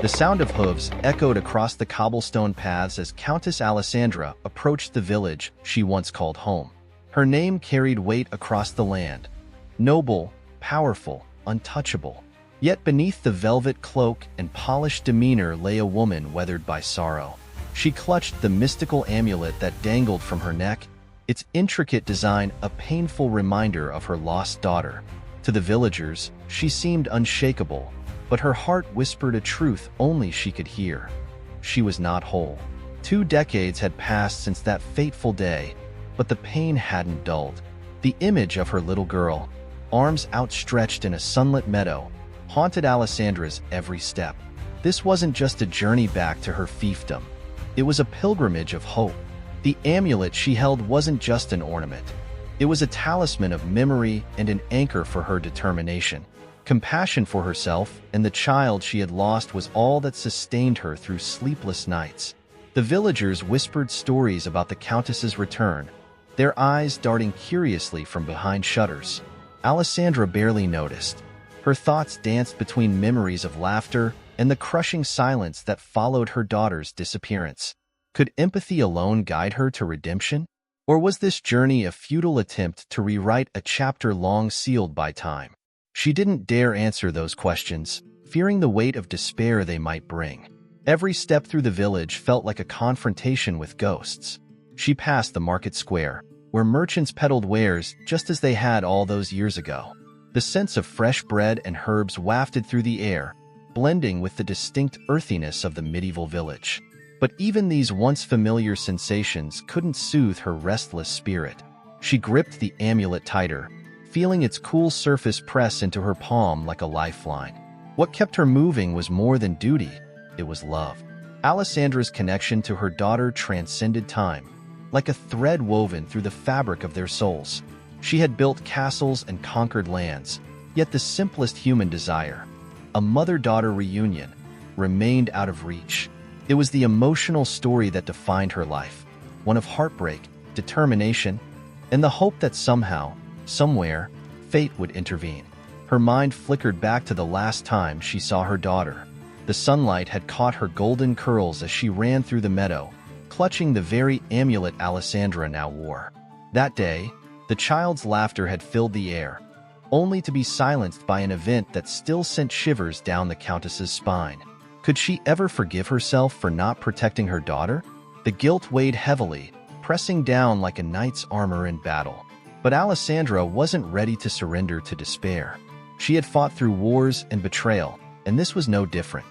The sound of hooves echoed across the cobblestone paths as Countess Alisandre approached the village she once called home. Her name carried weight across the land. Noble, powerful, untouchable. Yet beneath the velvet cloak and polished demeanor lay a woman weathered by sorrow. She clutched the mystical amulet that dangled from her neck, its intricate design a painful reminder of her lost daughter. To the villagers, she seemed unshakable, but her heart whispered a truth only she could hear. She was not whole. 2 decades had passed since that fateful day, but the pain hadn't dulled. The image of her little girl, arms outstretched in a sunlit meadow, haunted Alisandre's every step. This wasn't just a journey back to her fiefdom. It was a pilgrimage of hope. The amulet she held wasn't just an ornament. It was a talisman of memory and an anchor for her determination. Compassion for herself and the child she had lost was all that sustained her through sleepless nights. The villagers whispered stories about the Countess's return, their eyes darting curiously from behind shutters. Alisandre barely noticed. Her thoughts danced between memories of laughter and the crushing silence that followed her daughter's disappearance. Could empathy alone guide her to redemption? Or was this journey a futile attempt to rewrite a chapter long sealed by time? She didn't dare answer those questions, fearing the weight of despair they might bring. Every step through the village felt like a confrontation with ghosts. She passed the market square, where merchants peddled wares just as they had all those years ago. The scents of fresh bread and herbs wafted through the air, blending with the distinct earthiness of the medieval village. But even these once familiar sensations couldn't soothe her restless spirit. She gripped the amulet tighter, feeling its cool surface press into her palm like a lifeline. What kept her moving was more than duty, it was love. Alisandre's connection to her daughter transcended time, like a thread woven through the fabric of their souls. She had built castles and conquered lands, yet the simplest human desire, a mother-daughter reunion, remained out of reach. It was the emotional story that defined her life, one of heartbreak, determination, and the hope that somehow, somewhere, fate would intervene. Her mind flickered back to the last time she saw her daughter. The sunlight had caught her golden curls as she ran through the meadow, clutching the very amulet Alisandre now wore. That day, the child's laughter had filled the air, only to be silenced by an event that still sent shivers down the Countess's spine. Could she ever forgive herself for not protecting her daughter? The guilt weighed heavily, pressing down like a knight's armor in battle. But Alisandre wasn't ready to surrender to despair. She had fought through wars and betrayal, and this was no different.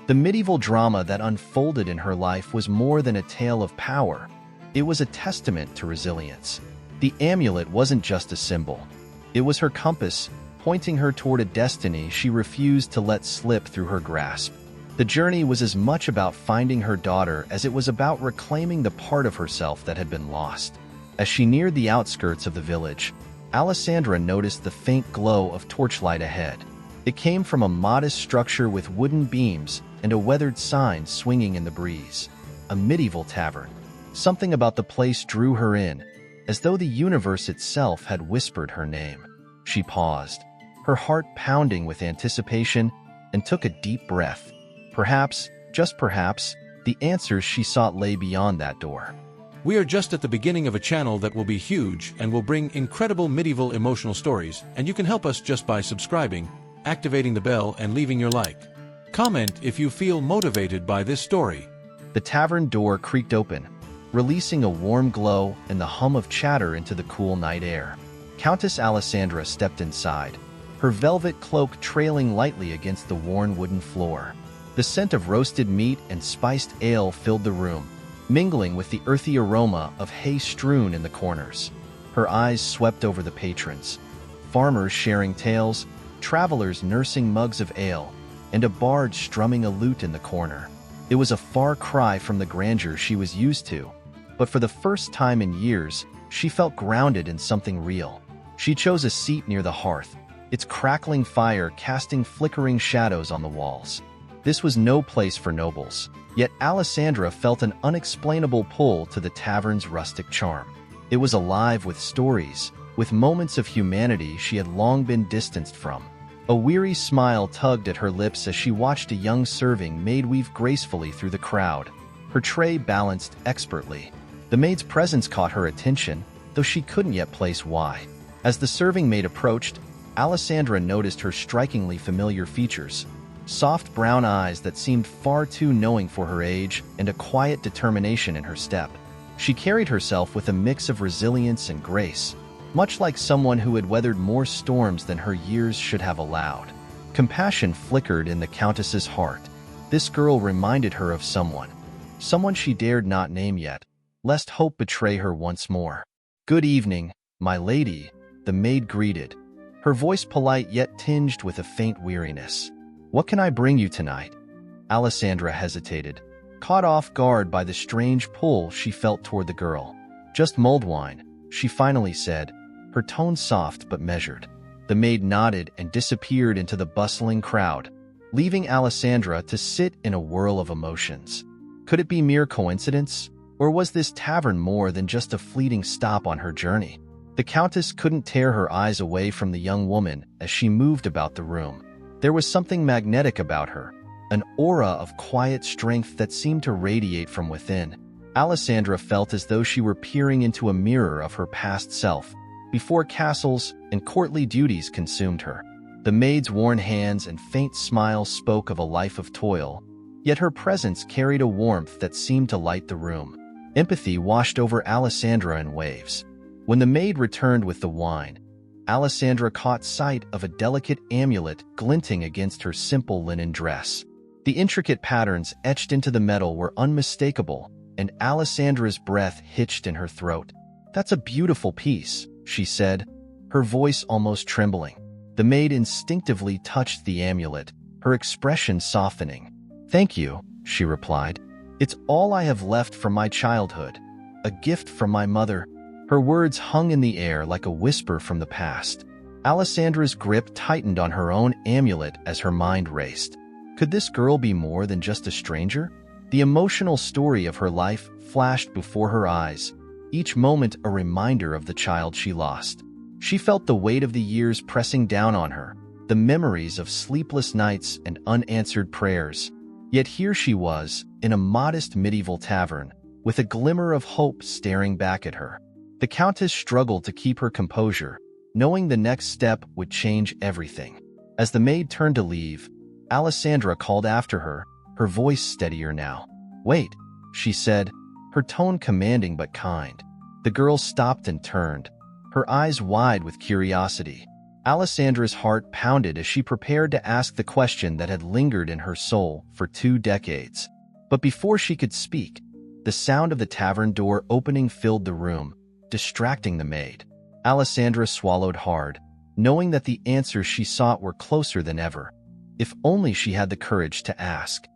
The medieval drama that unfolded in her life was more than a tale of power. It was a testament to resilience. The amulet wasn't just a symbol. It was her compass, pointing her toward a destiny she refused to let slip through her grasp. The journey was as much about finding her daughter as it was about reclaiming the part of herself that had been lost. As she neared the outskirts of the village, Alisandre noticed the faint glow of torchlight ahead. It came from a modest structure with wooden beams and a weathered sign swinging in the breeze. A medieval tavern. Something about the place drew her in, as though the universe itself had whispered her name. She paused, her heart pounding with anticipation, and took a deep breath. Perhaps, just perhaps, the answers she sought lay beyond that door. We are just at the beginning of a channel that will be huge and will bring incredible medieval emotional stories, and you can help us just by subscribing, activating the bell, and leaving your like. Comment if you feel motivated by this story. The tavern door creaked open, releasing a warm glow and the hum of chatter into the cool night air. Countess Alisandre stepped inside, her velvet cloak trailing lightly against the worn wooden floor. The scent of roasted meat and spiced ale filled the room, mingling with the earthy aroma of hay strewn in the corners. Her eyes swept over the patrons, farmers sharing tales, travelers nursing mugs of ale, and a bard strumming a lute in the corner. It was a far cry from the grandeur she was used to, but for the first time in years, she felt grounded in something real. She chose a seat near the hearth, its crackling fire casting flickering shadows on the walls. This was no place for nobles, yet Alisandre felt an unexplainable pull to the tavern's rustic charm. It was alive with stories, with moments of humanity she had long been distanced from. A weary smile tugged at her lips as she watched a young serving maid weave gracefully through the crowd, her tray balanced expertly. The maid's presence caught her attention, though she couldn't yet place why. As the serving maid approached, Alisandre noticed her strikingly familiar features: soft brown eyes that seemed far too knowing for her age, and a quiet determination in her step. She carried herself with a mix of resilience and grace, much like someone who had weathered more storms than her years should have allowed. Compassion flickered in the Countess's heart. This girl reminded her of someone she dared not name yet, lest hope betray her once more. "Good evening, my lady," the maid greeted, her voice polite yet tinged with a faint weariness. "What can I bring you tonight?" Alisandre hesitated, caught off guard by the strange pull she felt toward the girl. "Just mulled wine," she finally said, her tone soft but measured. The maid nodded and disappeared into the bustling crowd, leaving Alisandre to sit in a whirl of emotions. Could it be mere coincidence, or was this tavern more than just a fleeting stop on her journey? The Countess couldn't tear her eyes away from the young woman as she moved about the room. There was something magnetic about her, an aura of quiet strength that seemed to radiate from within. Alisandre felt as though she were peering into a mirror of her past self, before castles and courtly duties consumed her. The maid's worn hands and faint smile spoke of a life of toil, yet her presence carried a warmth that seemed to light the room. Empathy washed over Alisandre in waves. When the maid returned with the wine, Alisandre caught sight of a delicate amulet glinting against her simple linen dress. The intricate patterns etched into the metal were unmistakable, and Alisandre's breath hitched in her throat. "That's a beautiful piece," she said, her voice almost trembling. The maid instinctively touched the amulet, her expression softening. "Thank you," she replied. "It's all I have left from my childhood, a gift from my mother." Her words hung in the air like a whisper from the past. Alisandre's grip tightened on her own amulet as her mind raced. Could this girl be more than just a stranger? The emotional story of her life flashed before her eyes, each moment a reminder of the child she lost. She felt the weight of the years pressing down on her, the memories of sleepless nights and unanswered prayers. Yet here she was, in a modest medieval tavern, with a glimmer of hope staring back at her. The Countess struggled to keep her composure, knowing the next step would change everything. As the maid turned to leave, Alisandre called after her, her voice steadier now. "Wait," she said, her tone commanding but kind. The girl stopped and turned, her eyes wide with curiosity. Alisandre's heart pounded as she prepared to ask the question that had lingered in her soul for 2 decades. But before she could speak, the sound of the tavern door opening filled the room, distracting the maid. Alisandre swallowed hard, knowing that the answers she sought were closer than ever. If only she had the courage to ask.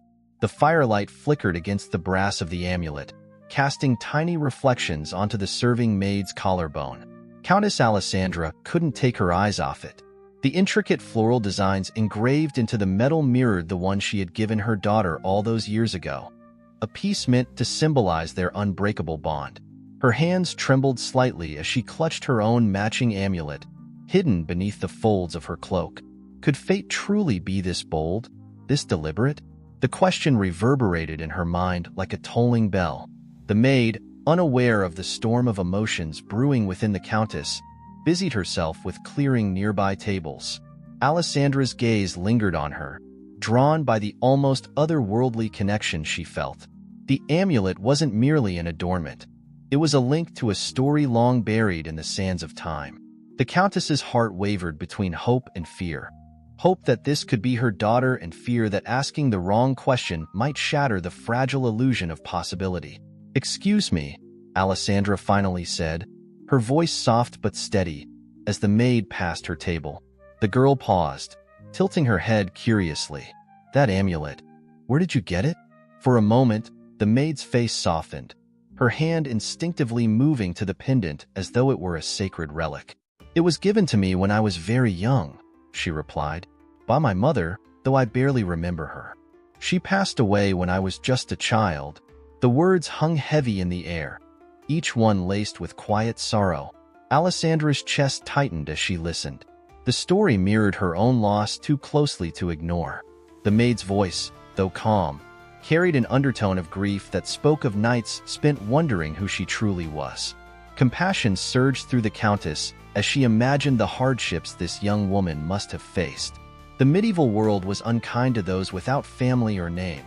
The firelight flickered against the brass of the amulet, casting tiny reflections onto the serving maid's collarbone. Countess Alisandre couldn't take her eyes off it. The intricate floral designs engraved into the metal mirrored the one she had given her daughter all those years ago, a piece meant to symbolize their unbreakable bond. Her hands trembled slightly as she clutched her own matching amulet, hidden beneath the folds of her cloak. Could fate truly be this bold, this deliberate? The question reverberated in her mind like a tolling bell. The maid, unaware of the storm of emotions brewing within the Countess, busied herself with clearing nearby tables. Alisandre's gaze lingered on her, drawn by the almost otherworldly connection she felt. The amulet wasn't merely an adornment. It was a link to a story long buried in the sands of time. The Countess's heart wavered between hope and fear. Hope that this could be her daughter, and fear that asking the wrong question might shatter the fragile illusion of possibility. "Excuse me," Alisandre finally said, her voice soft but steady, as the maid passed her table. The girl paused, tilting her head curiously. "That amulet, where did you get it?" For a moment, the maid's face softened, her hand instinctively moving to the pendant as though it were a sacred relic. "It was given to me when I was very young," she replied, "by my mother, though I barely remember her. She passed away when I was just a child." The words hung heavy in the air, each one laced with quiet sorrow. Alisandre's chest tightened as she listened. The story mirrored her own loss too closely to ignore. The maid's voice, though calm, carried an undertone of grief that spoke of nights spent wondering who she truly was. Compassion surged through the Countess as she imagined the hardships this young woman must have faced. The medieval world was unkind to those without family or name.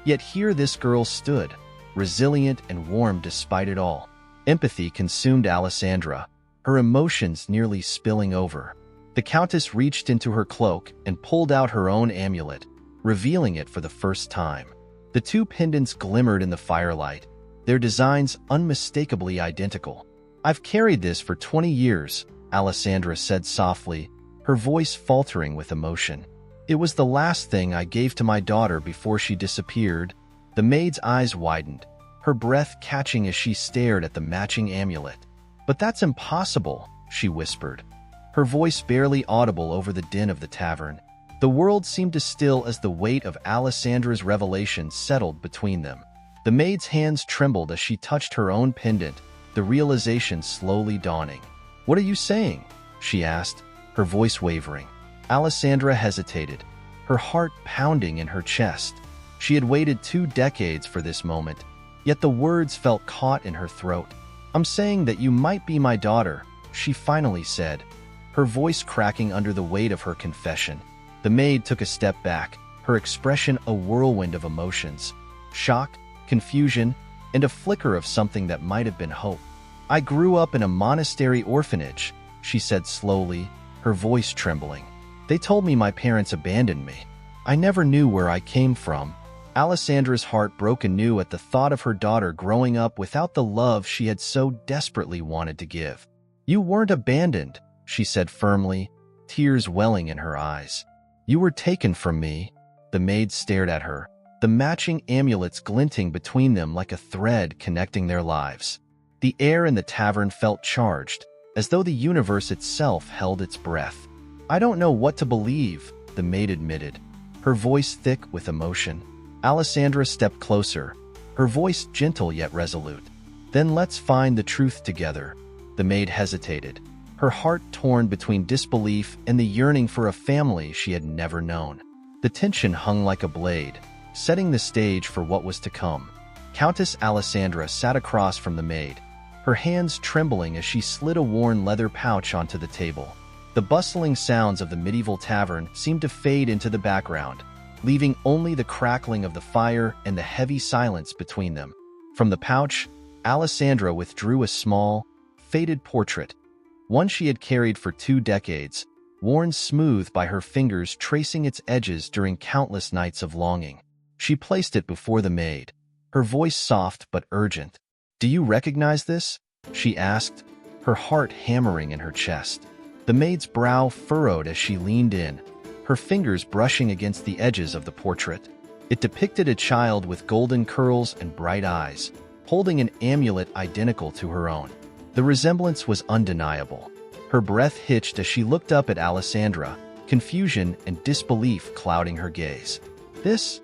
Yet here this girl stood, resilient and warm despite it all. Empathy consumed Alisandre, her emotions nearly spilling over. The Countess reached into her cloak and pulled out her own amulet, revealing it for the first time. The two pendants glimmered in the firelight, their designs unmistakably identical. "I've carried this for 20 years, Alisandre said softly, her voice faltering with emotion. "It was the last thing I gave to my daughter before she disappeared." The maid's eyes widened, her breath catching as she stared at the matching amulet. "But that's impossible," she whispered, her voice barely audible over the din of the tavern. The world seemed to still as the weight of Alisandre's revelation settled between them. The maid's hands trembled as she touched her own pendant, the realization slowly dawning. "What are you saying?" she asked, her voice wavering. Alisandre hesitated, her heart pounding in her chest. She had waited 2 decades for this moment, yet the words felt caught in her throat. "I'm saying that you might be my daughter," she finally said, her voice cracking under the weight of her confession. The maid took a step back, her expression a whirlwind of emotions. Shock, confusion, and a flicker of something that might have been hope. "I grew up in a monastery orphanage," she said slowly, her voice trembling. "They told me my parents abandoned me. I never knew where I came from." Alisandre's heart broke anew at the thought of her daughter growing up without the love she had so desperately wanted to give. "You weren't abandoned," she said firmly, tears welling in her eyes. "You were taken from me." The maid stared at her, the matching amulets glinting between them like a thread connecting their lives. The air in the tavern felt charged, as though the universe itself held its breath. "I don't know what to believe," the maid admitted, her voice thick with emotion. Alisandre stepped closer, her voice gentle yet resolute. "Then let's find the truth together." The maid hesitated, her heart torn between disbelief and the yearning for a family she had never known. The tension hung like a blade, setting the stage for what was to come. Countess Alisandre sat across from the maid, her hands trembling as she slid a worn leather pouch onto the table. The bustling sounds of the medieval tavern seemed to fade into the background, leaving only the crackling of the fire and the heavy silence between them. From the pouch, Alisandre withdrew a small, faded portrait, one she had carried for 2 decades, worn smooth by her fingers tracing its edges during countless nights of longing. She placed it before the maid, her voice soft but urgent. "Do you recognize this?" she asked, her heart hammering in her chest. The maid's brow furrowed as she leaned in, her fingers brushing against the edges of the portrait. It depicted a child with golden curls and bright eyes, holding an amulet identical to her own. The resemblance was undeniable. Her breath hitched as she looked up at Alisandre, confusion and disbelief clouding her gaze. This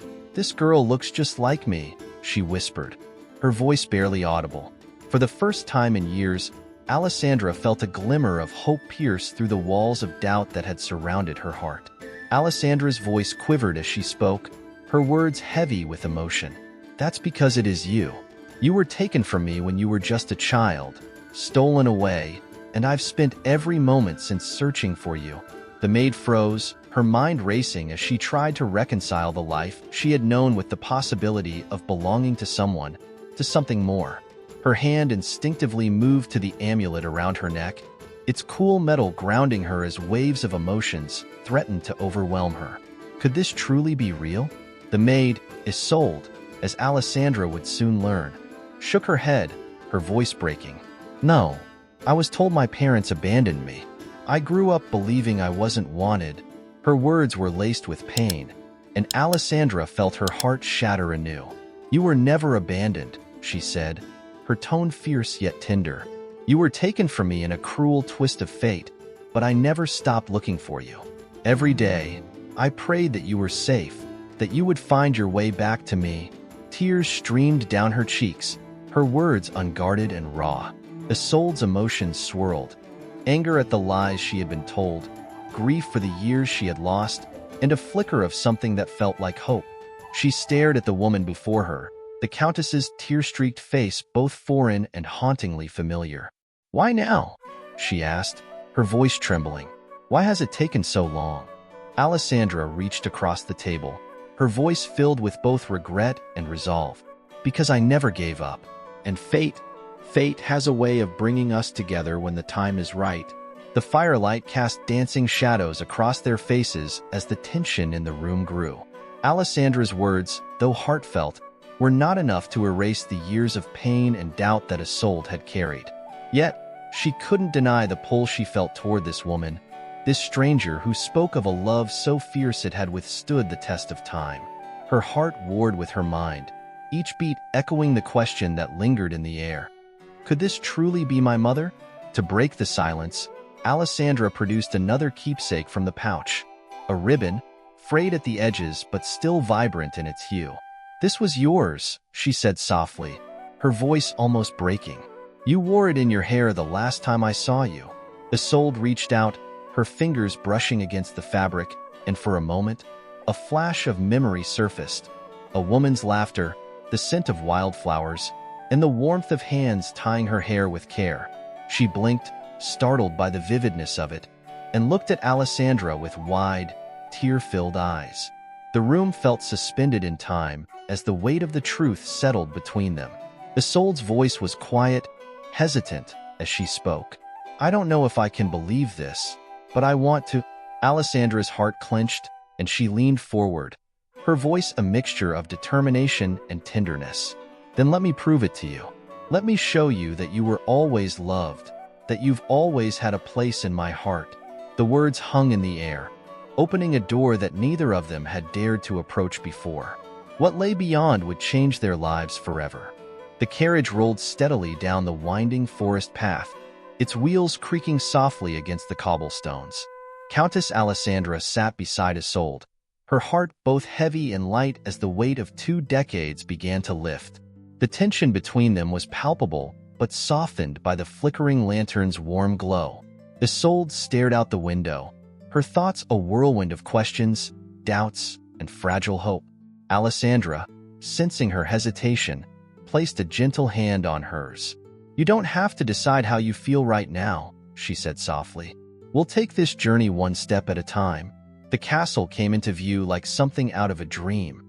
girl looks just like me," she whispered, her voice barely audible. For the first time in years, Alisandre felt a glimmer of hope pierce through the walls of doubt that had surrounded her heart. Alisandre's voice quivered as she spoke, her words heavy with emotion. "That's because it is you. You were taken from me when you were just a child, stolen away, and I've spent every moment since searching for you." The maid froze, her mind racing as she tried to reconcile the life she had known with the possibility of belonging to someone, to something more. Her hand instinctively moved to the amulet around her neck, its cool metal grounding her as waves of emotions threatened to overwhelm her. Could this truly be real? The maid, Isolde, as Alisandre would soon learn, shook her head, her voice breaking. "No, I was told my parents abandoned me. I grew up believing I wasn't wanted." Her words were laced with pain, and Alisandre felt her heart shatter anew. "You were never abandoned," she said, her tone fierce yet tender. "You were taken from me in a cruel twist of fate, but I never stopped looking for you. Every day, I prayed that you were safe, that you would find your way back to me." Tears streamed down her cheeks, her words unguarded and raw. Isolde's emotions swirled, anger at the lies she had been told, grief for the years she had lost, and a flicker of something that felt like hope. She stared at the woman before her, the Countess's tear-streaked face both foreign and hauntingly familiar. "Why now?" she asked, her voice trembling. "Why has it taken so long?" Alisandre reached across the table, her voice filled with both regret and resolve. "Because I never gave up. And fate has a way of bringing us together when the time is right." The firelight cast dancing shadows across their faces as the tension in the room grew. Alisandre's words, though heartfelt, were not enough to erase the years of pain and doubt that Isolde had carried. Yet, she couldn't deny the pull she felt toward this woman, this stranger who spoke of a love so fierce it had withstood the test of time. Her heart warred with her mind, each beat echoing the question that lingered in the air. Could this truly be my mother? To break the silence, Alisandre produced another keepsake from the pouch, a ribbon, frayed at the edges but still vibrant in its hue. "This was yours," she said softly, her voice almost breaking. "You wore it in your hair the last time I saw you." Isolde reached out, her fingers brushing against the fabric, and for a moment, a flash of memory surfaced. A woman's laughter, the scent of wildflowers, and the warmth of hands tying her hair with care. She blinked, startled by the vividness of it, and looked at Alisandre with wide, tear-filled eyes. The room felt suspended in time as the weight of the truth settled between them. Isolde's voice was quiet, hesitant as she spoke. "I don't know if I can believe this, but I want to." Alisandre's heart clenched, and she leaned forward, her voice a mixture of determination and tenderness. "Then let me prove it to you. Let me show you that you were always loved, that you've always had a place in my heart." The words hung in the air, opening a door that neither of them had dared to approach before. What lay beyond would change their lives forever. The carriage rolled steadily down the winding forest path, its wheels creaking softly against the cobblestones. Countess Alisandre sat beside Isolde, her heart both heavy and light as the weight of 2 decades began to lift. The tension between them was palpable, but softened by the flickering lantern's warm glow. Isolde stared out the window, her thoughts a whirlwind of questions, doubts, and fragile hope. Alisandre, sensing her hesitation, placed a gentle hand on hers. "You don't have to decide how you feel right now," she said softly. "We'll take this journey one step at a time." The castle came into view like something out of a dream.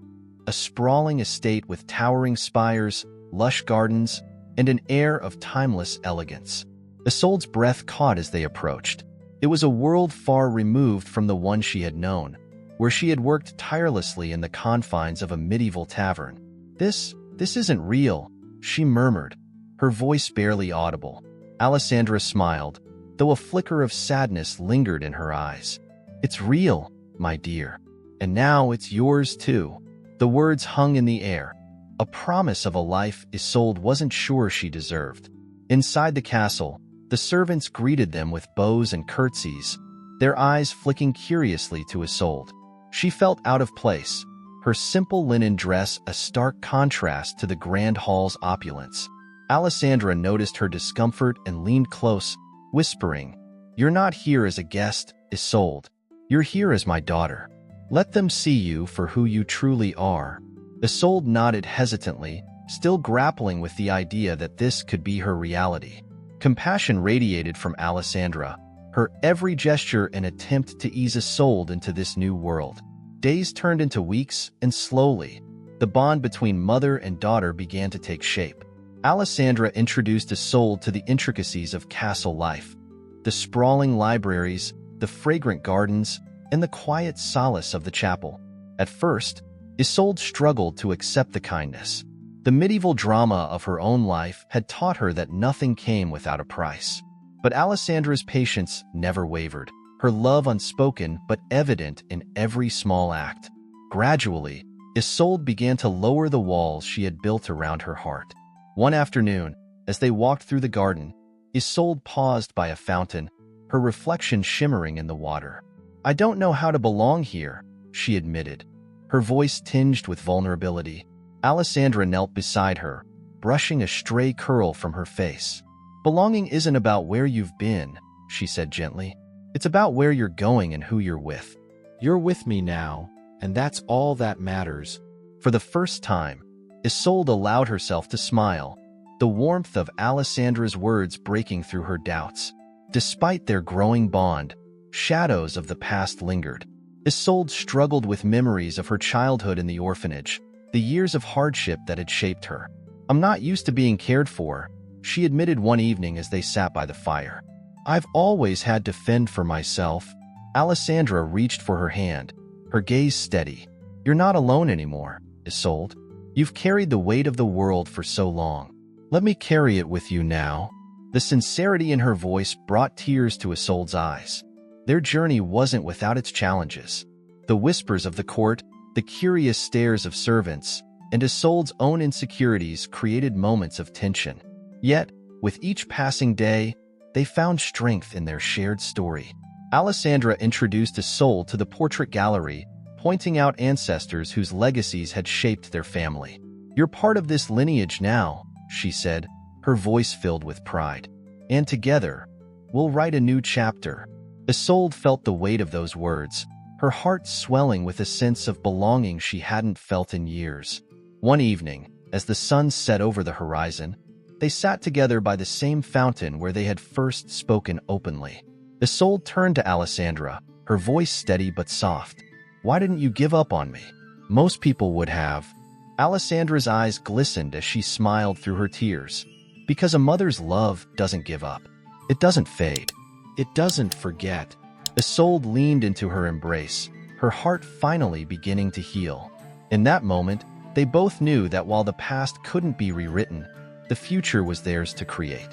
A sprawling estate with towering spires, lush gardens, and an air of timeless elegance. Isolde's breath caught as they approached. It was a world far removed from the one she had known, where she had worked tirelessly in the confines of a medieval tavern. This isn't real," she murmured, her voice barely audible. Alisandre smiled, though a flicker of sadness lingered in her eyes. "It's real, my dear. And now it's yours too." The words hung in the air, a promise of a life Isolde wasn't sure she deserved. Inside the castle, the servants greeted them with bows and curtsies, their eyes flicking curiously to Isolde. She felt out of place, her simple linen dress a stark contrast to the grand hall's opulence. Alisandre noticed her discomfort and leaned close, whispering, "You're not here as a guest, Isolde. You're here as my daughter. Let them see you for who you truly are." Isolde nodded hesitantly, still grappling with the idea that this could be her reality. Compassion radiated from Alisandre, her every gesture an attempt to ease Isolde into this new world. Days turned into weeks, and slowly, the bond between mother and daughter began to take shape. Alisandre introduced Isolde to the intricacies of castle life, the sprawling libraries, the fragrant gardens, and the quiet solace of the chapel. At first, Isolde struggled to accept the kindness. The medieval drama of her own life had taught her that nothing came without a price. But Alisandre's patience never wavered, her love unspoken but evident in every small act. Gradually, Isolde began to lower the walls she had built around her heart. One afternoon, as they walked through the garden, Isolde paused by a fountain, her reflection shimmering in the water. "I don't know how to belong here," she admitted, her voice tinged with vulnerability. Alisandre knelt beside her, brushing a stray curl from her face. "Belonging isn't about where you've been," she said gently. It's about where you're going and who you're with. You're with me now, and that's all that matters. For the first time, Isolde allowed herself to smile, the warmth of Alisandra's words breaking through her doubts. Despite their growing bond, shadows of the past lingered. Isolde struggled with memories of her childhood in the orphanage, the years of hardship that had shaped her. "I'm not used to being cared for," she admitted one evening as they sat by the fire. "I've always had to fend for myself." Alisandre reached for her hand, her gaze steady. "You're not alone anymore, Isolde. You've carried the weight of the world for so long. Let me carry it with you now." The sincerity in her voice brought tears to Isolde's eyes. Their journey wasn't without its challenges. The whispers of the court, the curious stares of servants, and Isolde's own insecurities created moments of tension. Yet, with each passing day, they found strength in their shared story. Alisandre introduced Isolde to the portrait gallery, pointing out ancestors whose legacies had shaped their family. "You're part of this lineage now," she said, her voice filled with pride. "And together, we'll write a new chapter." Isolde felt the weight of those words, her heart swelling with a sense of belonging she hadn't felt in years. One evening, as the sun set over the horizon, they sat together by the same fountain where they had first spoken openly. Isolde turned to Alisandre, her voice steady but soft. "Why didn't you give up on me? Most people would have." Alisandre's eyes glistened as she smiled through her tears. "Because a mother's love doesn't give up. It doesn't fade. It doesn't forget." Isolde leaned into her embrace, her heart finally beginning to heal. In that moment, they both knew that while the past couldn't be rewritten, the future was theirs to create.